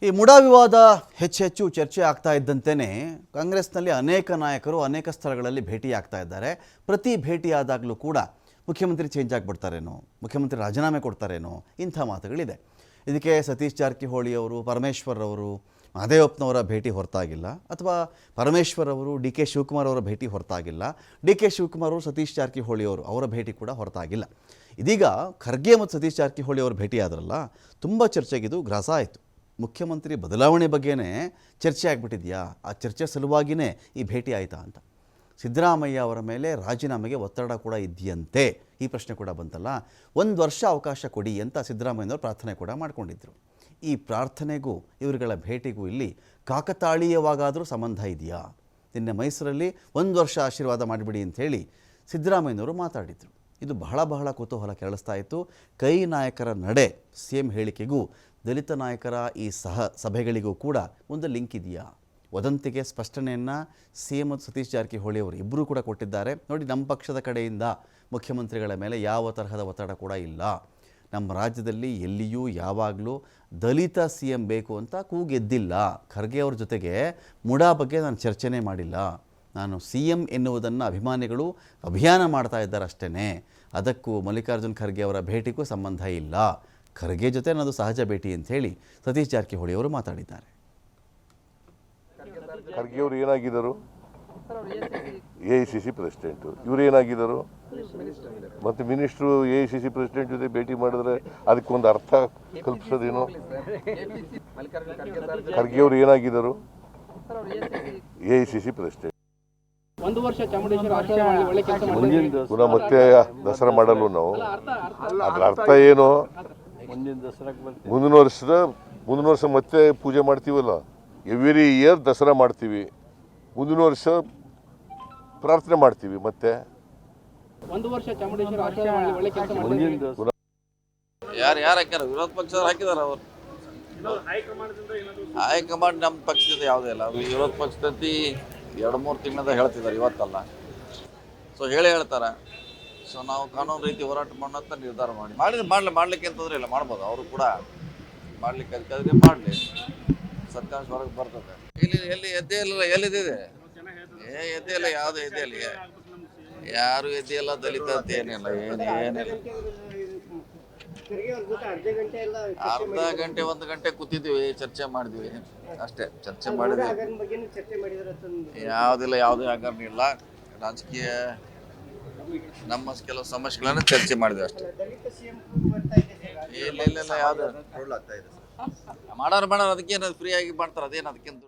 ಈ ಮುಡಾ ವಿವಾದ ಹೆಚ್ಚೆಚ್ಚು ಚರ್ಚೆ ಆಗ್ತಾ ಇದ್ದಂತೆಯೇ ಕಾಂಗ್ರೆಸ್ನಲ್ಲಿ ಅನೇಕ ನಾಯಕರು ಅನೇಕ ಸ್ಥಳಗಳಲ್ಲಿ ಭೇಟಿಯಾಗ್ತಾ ಇದ್ದಾರೆ. ಪ್ರತಿ ಭೇಟಿಯಾದಾಗಲೂ ಕೂಡ ಮುಖ್ಯಮಂತ್ರಿ ಚೇಂಜ್ ಆಗಿಬಿಡ್ತಾರೇನೋ, ಮುಖ್ಯಮಂತ್ರಿ ರಾಜೀನಾಮೆ ಕೊಡ್ತಾರೇನೋ ಇಂಥ ಮಾತುಗಳಿದೆ. ಇದಕ್ಕೆ ಸತೀಶ್ ಜಾರಕಿಹೊಳಿ ಅವರು, ಪರಮೇಶ್ವರ್ ಅವರು, ಮಹದೇವಪ್ಪನವರ ಭೇಟಿ ಹೊರತಾಗಿಲ್ಲ, ಅಥವಾ ಪರಮೇಶ್ವರ್ ಅವರು ಡಿ ಕೆ ಶಿವಕುಮಾರ್ ಅವರ ಭೇಟಿ ಹೊರತಾಗಿಲ್ಲ, ಡಿ ಕೆ ಶಿವಕುಮಾರ್ ಅವರು ಸತೀಶ್ ಜಾರಕಿಹೊಳಿ ಅವರು ಅವರ ಭೇಟಿ ಕೂಡ ಹೊರತಾಗಿಲ್ಲ. ಇದೀಗ ಖರ್ಗೆ ಮತ್ತು ಸತೀಶ್ ಜಾರಕಿಹೊಳಿ ಅವರು ಭೇಟಿ ಆದ್ರಲ್ಲ, ತುಂಬ ಚರ್ಚೆಗಿದು ಗ್ರಾಸ ಆಯಿತು. ಮುಖ್ಯಮಂತ್ರಿ ಬದಲಾವಣೆ ಬಗ್ಗೆನೇ ಚರ್ಚೆ ಆಗಿಬಿಟ್ಟಿದೆಯಾ, ಆ ಚರ್ಚೆ ಸಲುವಾಗಿಯೇ ಈ ಭೇಟಿ ಆಯಿತಾ ಅಂತ. ಸಿದ್ದರಾಮಯ್ಯ ಅವರ ಮೇಲೆ ರಾಜೀನಾಮೆಗೆ ಒತ್ತಡ ಕೂಡ ಇದೆಯಂತೆ, ಈ ಪ್ರಶ್ನೆ ಕೂಡ ಬಂತಲ್ಲ. 1 ವರ್ಷ ಅವಕಾಶ ಕೊಡಿ ಅಂತ ಸಿದ್ದರಾಮಯ್ಯನವರು ಪ್ರಾರ್ಥನೆ ಕೂಡ ಮಾಡಿಕೊಂಡಿದ್ದರು. ಈ ಪ್ರಾರ್ಥನೆಗೂ ಇವರುಗಳ ಭೇಟಿಗೂ ಇಲ್ಲಿ ಕಾಕತಾಳೀಯವಾಗಾದರೂ ಸಂಬಂಧ ಇದೆಯಾ? ನಿನ್ನೆ ಮೈಸೂರಲ್ಲಿ 1 ವರ್ಷ ಆಶೀರ್ವಾದ ಮಾಡಿಬಿಡಿ ಅಂಥೇಳಿ ಸಿದ್ದರಾಮಯ್ಯನವರು ಮಾತಾಡಿದರು. ಇದು ಬಹಳ ಕುತೂಹಲ ಕೆರಳಿಸ್ತಾ ಇತ್ತು. ಕೈ ನಾಯಕರ ನಡೆ, CM ಹೇಳಿಕೆಗೂ ದಲಿತ ನಾಯಕರ ಈ ಸಭೆಗಳಿಗೂ ಕೂಡ ಒಂದು ಲಿಂಕ್ ಇದೆಯಾ? ವದಂತಿಗೆ ಸ್ಪಷ್ಟನೆಯನ್ನು CM ಮತ್ತು ಸತೀಶ್ ಜಾರಕಿಹೊಳಿ ಅವರು ಇಬ್ಬರೂ ಕೂಡ ಕೊಟ್ಟಿದ್ದಾರೆ. ನೋಡಿ, ನಮ್ಮ ಪಕ್ಷದ ಕಡೆಯಿಂದ ಮುಖ್ಯಮಂತ್ರಿಗಳ ಮೇಲೆ ಯಾವ ತರಹದ ಒತ್ತಡ ಕೂಡ ಇಲ್ಲ. ನಮ್ಮ ರಾಜ್ಯದಲ್ಲಿ ಎಲ್ಲಿಯೂ ಯಾವಾಗಲೂ ದಲಿತ CM ಬೇಕು ಅಂತ ಕೂಗೆದ್ದಿಲ್ಲ. ಖರ್ಗೆ ಅವ್ರ ಜೊತೆಗೆ ಮುಡಾ ಬಗ್ಗೆ ನಾನು ಚರ್ಚೆನೇ ಮಾಡಿಲ್ಲ. ನಾನು CM ಎನ್ನುವುದನ್ನು ಅಭಿಮಾನಿಗಳು ಅಭಿಯಾನ ಮಾಡ್ತಾ ಇದ್ದಾರೆ ಅಷ್ಟೇ. ಅದಕ್ಕೂ ಮಲ್ಲಿಕಾರ್ಜುನ್ ಖರ್ಗೆ ಅವರ ಭೇಟಿಗೂ ಸಂಬಂಧ ಇಲ್ಲ. ಖರ್ಗೆ ಜೊತೆ ನನ್ನದು ಸಹಜ ಭೇಟಿ ಅಂತ ಹೇಳಿ ಸತೀಶ್ ಜಾರಕಿಹೊಳಿ ಅವರು ಮಾತಾಡಿದ್ದಾರೆ. ಖರ್ಗೆ ಅವರು ಏನಾಗಿದ್ದರು? AICC president. ಇವರು ಏನಾಗಿದ್ದರು? ಮತ್ತು ಮಿನಿಸ್ಟ್ರು AICC ಪ್ರೆಸಿಡೆಂಟ್ ಜೊತೆ ಭೇಟಿ ಮಾಡಿದ್ರೆ ಅದಕ್ಕೊಂದು ಅರ್ಥ ಕಲ್ಪಿಸೋದೇನು? ಖರ್ಗೆ ಅವರು ಏನಾಗಿದ್ದರು? AICC president. ಪುನಃ ಮತ್ತೆ ದಸರಾ ಮಾಡಲು ನಾವು ಅದ್ರ ಅರ್ಥ ಏನು? ಮುಂದಿನ ವರ್ಷ ಮತ್ತೆ ಪೂಜೆ ಮಾಡ್ತೀವಲ್ಲ, ಎವ್ರಿ ಇಯರ್ ದಸರಾ ಮಾಡ್ತೀವಿ, ಮುಂದಿನ ವರ್ಷ ಪ್ರಾರ್ಥನೆ ಮಾಡ್ತೀವಿ. ಮತ್ತೆ ಯಾರು ಹಾಕ್ಯಾರ? ವಿರೋಧ ಪಕ್ಷದವ್ರು ಹಾಕಿದಾರ. ಅವರು ಹೈಕಮಾಂಡ್ ನಮ್ಮ ಪಕ್ಷದ ಯಾವುದೇ ಇಲ್ಲ. ಅದು ವಿರೋಧ ಪಕ್ಷದಲ್ಲಿ 2-3 ತಿಂಗಳಿಂದ ಹೇಳ್ತಿದ್ದಾರೆ, ಇವತ್ತಲ್ಲ. ಸೊ ಹೇಳ್ತಾರೆ. ಸೊ ನಾವು ಕಾನೂನು ರೀತಿ ಹೋರಾಟ ಮಾಡೋಂಥ ನಿರ್ಧಾರ ಮಾಡ್ಲಿಕ್ಕೆ ಅಂತಂದ್ರೆ ಇಲ್ಲ, ಮಾಡ್ಬೋದು. ಅವರು ಕೂಡ ಮಾಡ್ಲಿಕ್ಕೆ ಅದಕ್ಕಾದ್ರೆ ಮಾಡಲಿ, ಸತ್ಯಾಂಶ ಹೊರಗೆ ಬರ್ತದೆ. ಎಲ್ಲಿ ಎದ್ದೇ ಇಲ್ಲ, ಎಲ್ಲಿದೆ? ಎದ್ದೇ ಇಲ್ಲ, ಯಾವುದೇ ಎದ್ದೇ ಇಲ್ಲ, ಯಾರು ಎದ್ದೇ ಇಲ್ಲ. ದಲಿತ ಅಂತ ಏನಿಲ್ಲ, ಏನಿಲ್ಲ. ಅರ್ಧ ಗಂಟೆ 1 ಗಂಟೆ ಕೂತಿದ್ವಿ, ಚರ್ಚೆ ಮಾಡಿದ್ವಿ ಅಷ್ಟೇ. ಚರ್ಚೆ ಮಾಡಿದ್ವಿ, ಯಾವುದಿಲ್ಲ, ಯಾವುದೇ ಹಗರಣ ಇಲ್ಲ. ರಾಜಕೀಯ ನಮ್ಮ ಕೆಲವು ಸಮಸ್ಯೆಗಳನ್ನು ಚರ್ಚೆ ಮಾಡಿದ್ವಿ ಅಷ್ಟೇ. ಇಲ್ಲ, ಯಾವ್ದು ಮಾಡೋರು ಅದಕ್ಕೇನು ಫ್ರೀ ಆಗಿ ಮಾಡ್ತಾರೆ, ಅದೇನು ಅದಕ್ಕೇನು